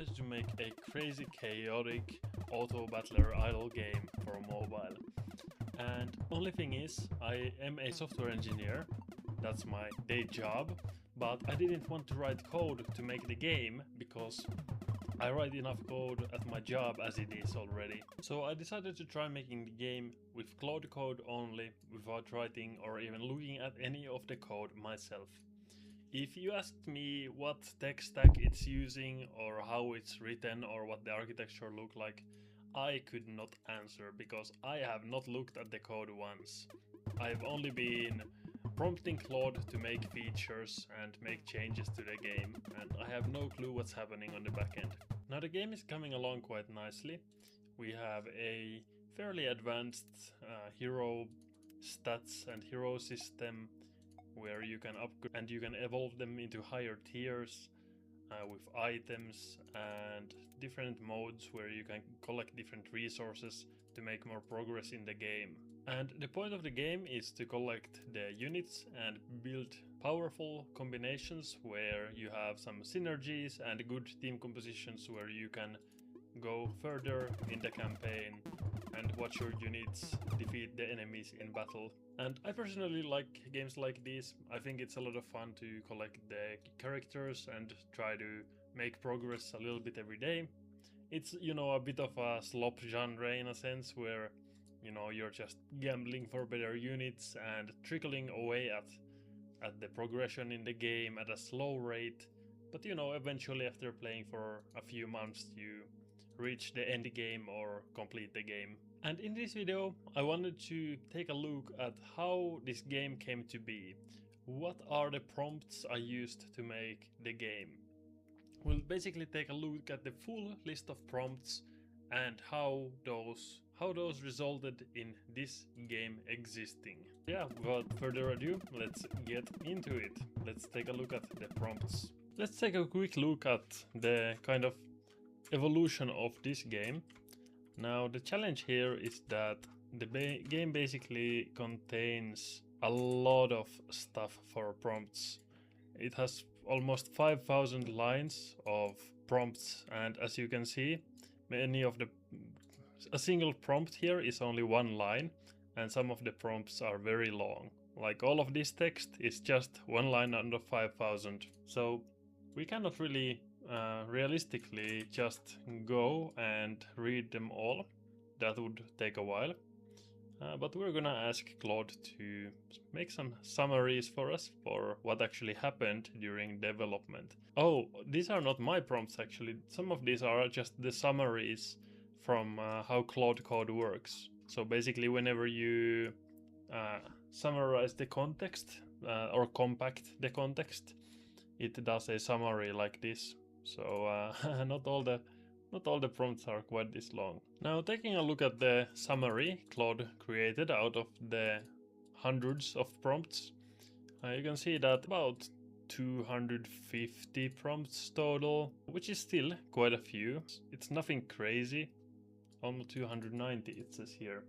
wanted to make a crazy chaotic auto battler idle game for mobile. And only thing is, I am a software engineer, that's my day job, but I didn't want to write code to make the game because I write enough code at my job as it is already. So I decided to try making the game with Claude code only, without writing or even looking at any of the code myself. If you asked me what tech stack it's using or how it's written or what the architecture look like, I could not answer because I have not looked at the code once. I've only been prompting Claude to make features and make changes to the game, and I have no clue what's happening on the backend. Now the game is coming along quite nicely. We have a fairly advanced hero stats and hero system where you can upgrade and you can evolve them into higher tiers with items and different modes where you can collect different resources to make more progress in the game. And the point of the game is to collect the units and build powerful combinations where you have some synergies and good team compositions where you can go further in the campaign and watch your units defeat the enemies in battle. And I personally like games like these. I think it's a lot of fun to collect the characters and try to make progress a little bit every day. It's, a bit of a slop genre in a sense where, you're just gambling for better units and trickling away at the progression in the game at a slow rate. But, eventually after playing for a few months, you reach the end game or complete the game. And in this video, I wanted to take a look at how this game came to be. What are the prompts I used to make the game? We'll basically take a look at the full list of prompts and how those resulted in this game existing. Yeah, without further ado, let's get into it. Let's take a look at the prompts. Let's take a quick look at the kind of evolution of this game. Now the challenge here is that the game basically contains a lot of stuff for prompts. It has almost 5,000 lines of prompts, and as you can see, a single prompt here is only one line, and some of the prompts are very long. Like all of this text is just one line under 5,000. So we cannot really realistically just go and read them all. That would take a while. But we're gonna ask Claude to make some summaries for us for what actually happened during development. Oh, these are not my prompts actually. Some of these are just the summaries from how Claude Code works. So basically whenever you summarize the context or compact the context, it does a summary like this. So not all the prompts are quite this long. Now taking a look at the summary Claude created out of the hundreds of prompts, you can see that about 250 prompts total, which is still quite a few. It's nothing crazy, almost 290 it says here.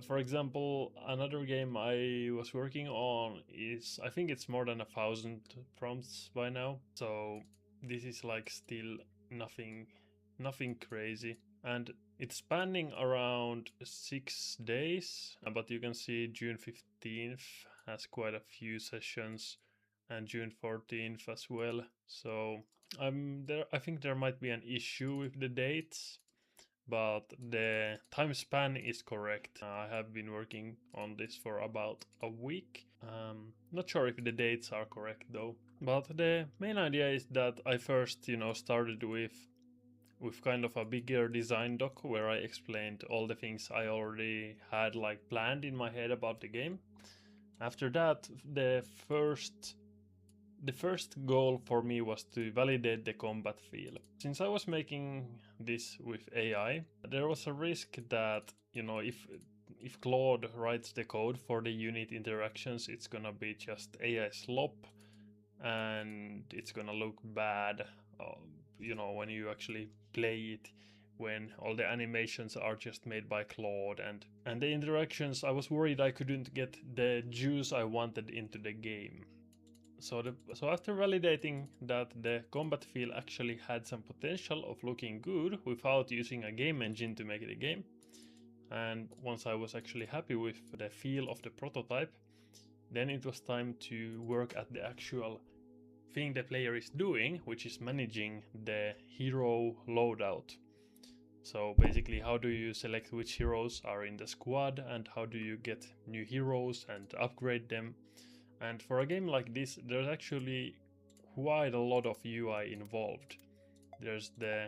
For example, another game I was working on is, I think it's more than 1,000 prompts by now. So this is like still nothing crazy. And it's spanning around 6 days, but you can see June 15th has quite a few sessions and June 14th as well. So I think there might be an issue with the dates, but the time span is correct. I have been working on this for about a week. Not sure if the dates are correct though. But the main idea is that I first, started with kind of a bigger design doc where I explained all the things I already had like planned in my head about the game. After that, the first goal for me was to validate the combat feel. Since I was making this with AI, there was a risk that, if Claude writes the code for the unit interactions, it's gonna be just AI slop and it's gonna look bad, when you actually play it, when all the animations are just made by Claude and the interactions, I was worried I couldn't get the juice I wanted into the game. So after validating that the combat feel actually had some potential of looking good without using a game engine to make the game, and once I was actually happy with the feel of the prototype, then it was time to work at the actual thing the player is doing, which is managing the hero loadout. So basically, how do you select which heroes are in the squad, and how do you get new heroes and upgrade them? And for a game like this, there's actually quite a lot of UI involved. There's the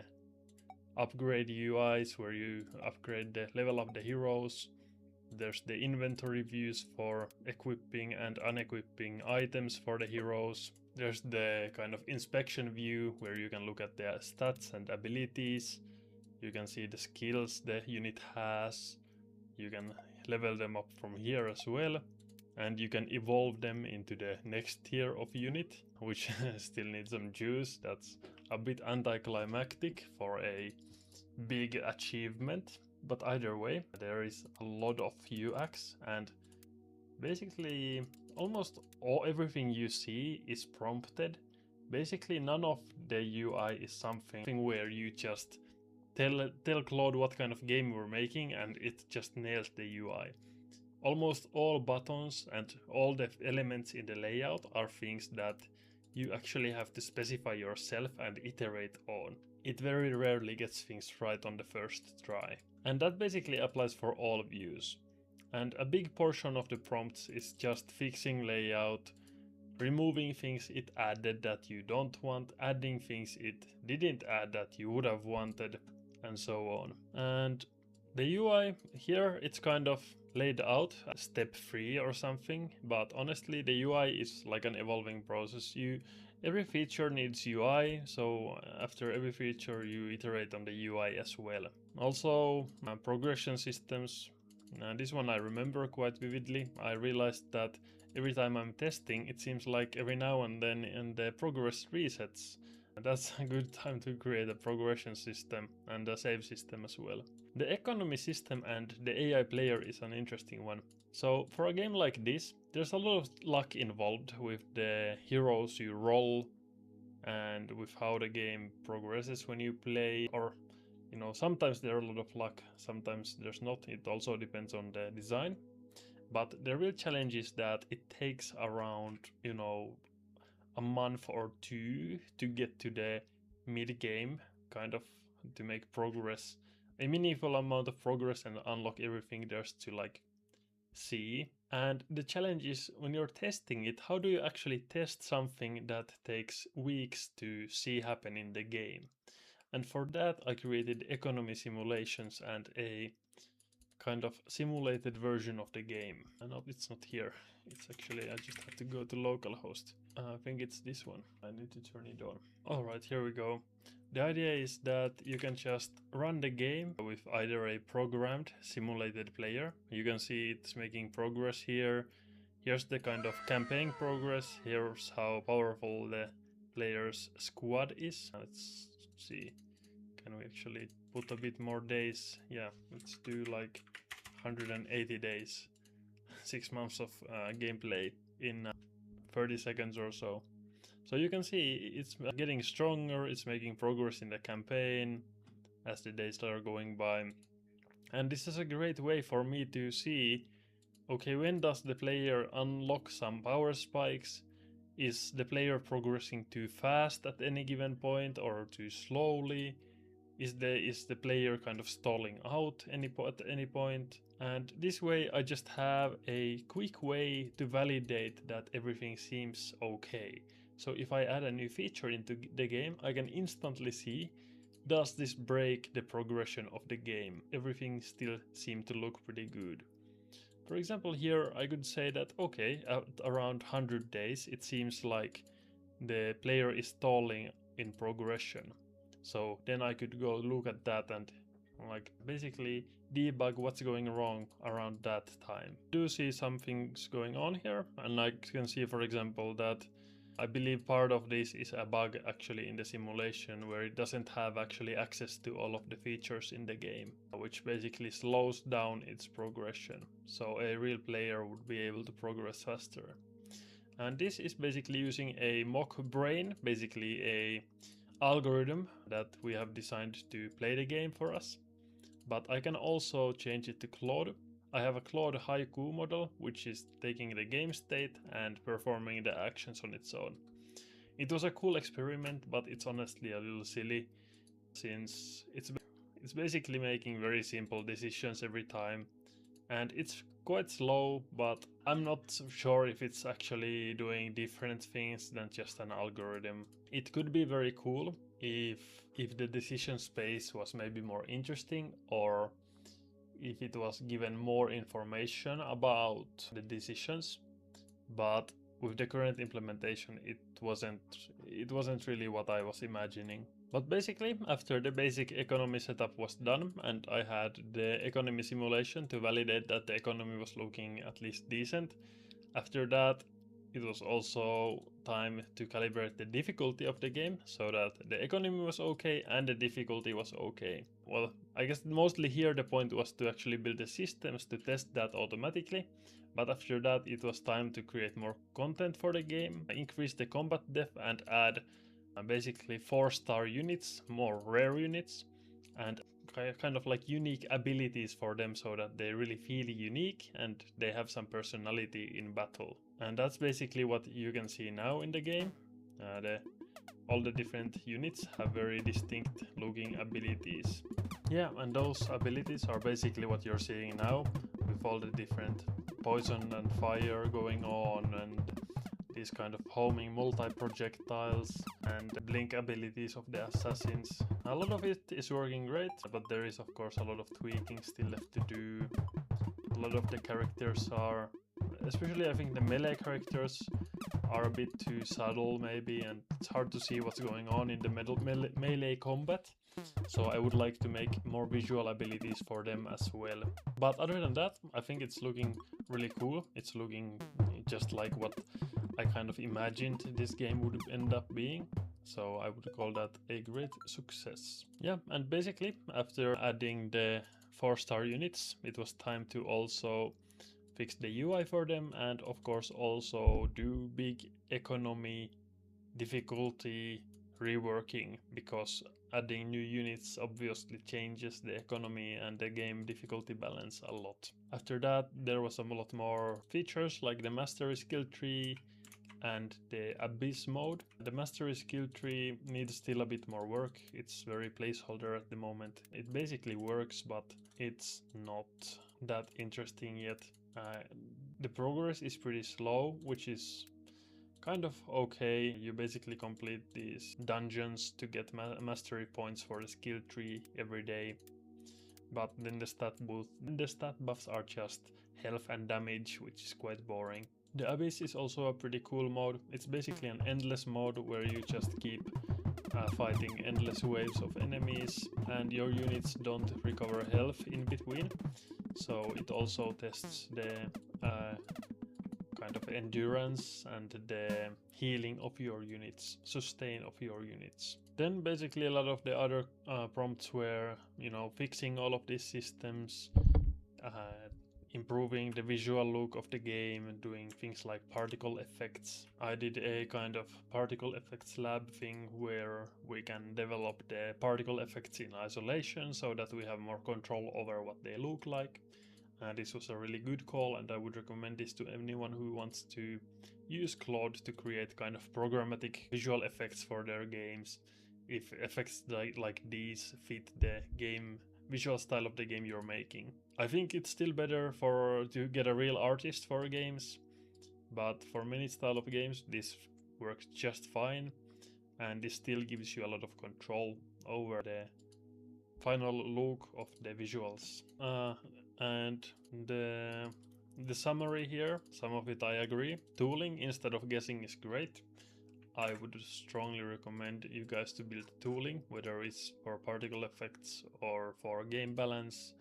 upgrade UIs where you upgrade the level of the heroes. There's the inventory views for equipping and unequipping items for the heroes. There's the kind of inspection view where you can look at their stats and abilities. You can see the skills the unit has. You can level them up from here as well. And you can evolve them into the next tier of unit, which still needs some juice. That's a bit anticlimactic for a big achievement. But either way, there is a lot of UX, and basically almost everything you see is prompted. Basically none of the UI is something where you just tell Claude what kind of game we're making and it just nails the UI. Almost all buttons and all the elements in the layout are things that you actually have to specify yourself and iterate on. It very rarely gets things right on the first try. And that basically applies for all views. And a big portion of the prompts is just fixing layout, removing things it added that you don't want, adding things it didn't add that you would have wanted, and so on. And the UI here, it's kind of laid out step 3 or something, but honestly the UI is like an evolving process. Every feature needs UI, so after every feature you iterate on the UI as well. Also progression systems. This one I remember quite vividly. I realized that every time I'm testing, it seems like every now and then the progress resets. That's a good time to create a progression system and a save system as well. The economy system and the AI player is an interesting one. So for a game like this, there's a lot of luck involved with the heroes you roll and with how the game progresses when you play, or sometimes there's a lot of luck, sometimes there's not. It also depends on the design. But the real challenge is that it takes around, a month or two to get to the mid game, kind of to make progress, a meaningful amount of progress and unlock everything there's to see. And the challenge is when you're testing it, how do you actually test something that takes weeks to see happen in the game? And for that I created economy simulations and a kind of simulated version of the game. And it's not here. It's actually, I just have to go to localhost. I think it's this one. I need to turn it on. Alright, here we go. The idea is that you can just run the game with either a programmed simulated player. You can see it's making progress here. Here's the kind of campaign progress. Here's how powerful the player's squad is. Let's see. Can we actually put a bit more days? Yeah, let's do like 180 days. 6 months of gameplay in 30 seconds or so. So you can see it's getting stronger, it's making progress in the campaign as the days are going by. And this is a great way for me to see, okay, when does the player unlock some power spikes? Is the player progressing too fast at any given point or too slowly? Is the player kind of stalling out at any point? And this way I just have a quick way to validate that everything seems okay. So if I add a new feature into the game, I can instantly see, does this break the progression of the game? Everything still seemed to look pretty good. For example, here I could say that, okay, at around 100 days, it seems like the player is stalling in progression. So then I could go look at that and basically debug what's going wrong around that time. I do see some things going on here, and I can see, for example, that I believe part of this is a bug actually in the simulation where it doesn't have actually access to all of the features in the game, which basically slows down its progression. So a real player would be able to progress faster. And this is basically using a mock brain, basically a algorithm that we have designed to play the game for us. But I can also change it to Claude. I have a Claude Haiku model, which is taking the game state and performing the actions on its own. It was a cool experiment, but it's honestly a little silly, since it's basically making very simple decisions every time, and it's quite slow, but I'm not sure if it's actually doing different things than just an algorithm. It could be very cool if the decision space was maybe more interesting, or if it was given more information about the decisions, but with the current implementation it wasn't really what I was imagining. But basically, after the basic economy setup was done and I had the economy simulation to validate that the economy was looking at least decent, after that it was also time to calibrate the difficulty of the game so that the economy was okay and the difficulty was okay. Well, I guess mostly here the point was to actually build the systems to test that automatically, but after that it was time to create more content for the game, increase the combat depth and add basically 4-star units, more rare units, and kind of like unique abilities for them so that they really feel unique and they have some personality in battle. And that's basically what you can see now in the game. All the different units have very distinct looking abilities. Yeah, and those abilities are basically what you're seeing now, with all the different poison and fire going on, and these kind of homing multi-projectiles and blink abilities of the assassins. A lot of it is working great, but there is of course a lot of tweaking still left to do. A lot of the characters are, especially I think the melee characters, are a bit too subtle maybe, and it's hard to see what's going on in the melee combat. So I would like to make more visual abilities for them as well. But other than that, I think it's looking really cool. It's looking just like what I kind of imagined this game would end up being. So I would call that a great success. Yeah, and basically after adding the 4-star units, it was time to also fix the UI for them, and of course also do big economy difficulty reworking, because adding new units obviously changes the economy and the game difficulty balance a lot. After that there was a lot more features like the mastery skill tree and the abyss mode. The mastery skill tree needs still a bit more work. It's very placeholder at the moment. It basically works, but it's not that interesting yet. The progress is pretty slow, which is kind of okay. You basically complete these dungeons to get mastery points for the skill tree every day, but then the stat buffs are just health and damage, which is quite boring. The Abyss is also a pretty cool mode. It's basically an endless mode where you just keep fighting endless waves of enemies, and your units don't recover health in between. So it also tests the kind of endurance and the healing of your units, sustain of your units. Then basically a lot of the other prompts were, fixing all of these systems, improving the visual look of the game, doing things like particle effects. I did a kind of particle effects lab thing where we can develop the particle effects in isolation so that we have more control over what they look like. This was a really good call, and I would recommend this to anyone who wants to use Claude to create kind of programmatic visual effects for their games, if effects like these fit the game visual style of the game you're making. I think it's still better to get a real artist for games, but for many style of games this works just fine, and this still gives you a lot of control over the final look of the visuals. And the summary here, some of it I agree. Tooling instead of guessing is great. I would strongly recommend you guys to build tooling, whether it's for particle effects or for game balance,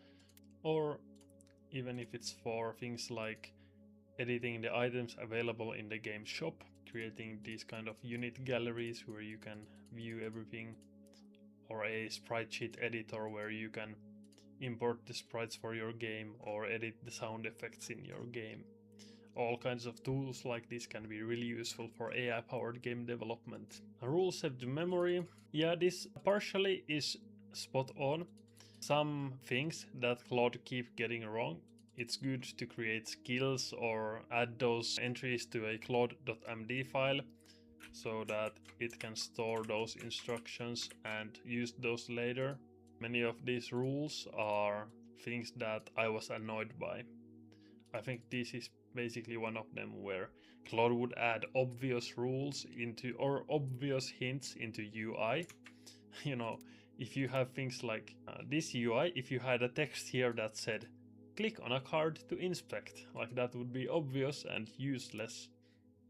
or even if it's for things like editing the items available in the game shop, creating these kind of unit galleries where you can view everything, or a sprite sheet editor where you can import the sprites for your game or edit the sound effects in your game. all kinds of tools like this can be really useful for AI-powered game development. Rule set to memory. Yeah, this partially is spot on. Some things that Claude keep getting wrong, it's good to create skills or add those entries to a claude.md file so that it can store those instructions and use those later. Many of these rules are things that I was annoyed by. I think this is basically one of them, where Claude would add obvious rules into, or obvious hints into UI. You know, if you have things like this UI, if you had a text here that said click on a card to inspect, like that would be obvious and useless,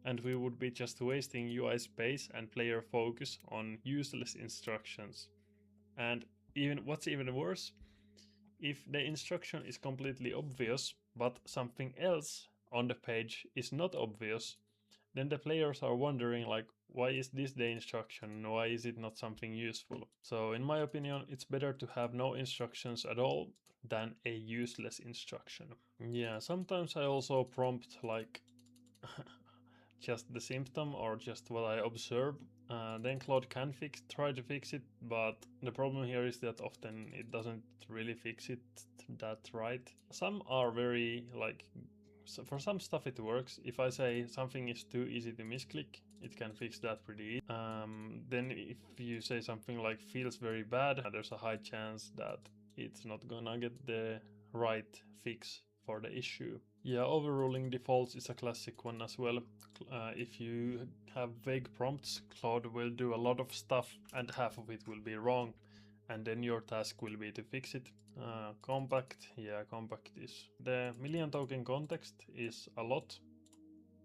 and we would be just wasting UI space and player focus on useless instructions. And what's even worse, if the instruction is completely obvious but something else on the page is not obvious, then the players are wondering like, why is this the instruction? Why is it not something useful? So in my opinion, it's better to have no instructions at all than a useless instruction. Yeah, sometimes I also prompt like just the symptom or just what I observe. Then Claude can try to fix it, but the problem here is that often it doesn't really fix it that right. Some are very like, so for some stuff it works. If I say something is too easy to misclick, it can fix that pretty easy. Then if you say something like feels very bad, there's a high chance that it's not gonna get the right fix for the issue. Yeah, overruling defaults is a classic one as well. If you have vague prompts, Claude will do a lot of stuff and half of it will be wrong, and then your task will be to fix it. Compact, yeah, compact is the million token context is a lot,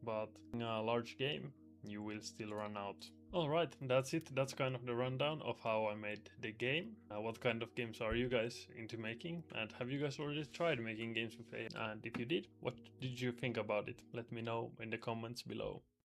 but in a large game you will still run out. Alright, that's it. That's kind of the rundown of how I made the game. What kind of games are you guys into making? And have you guys already tried making games with AI? And if you did, what did you think about it? Let me know in the comments below.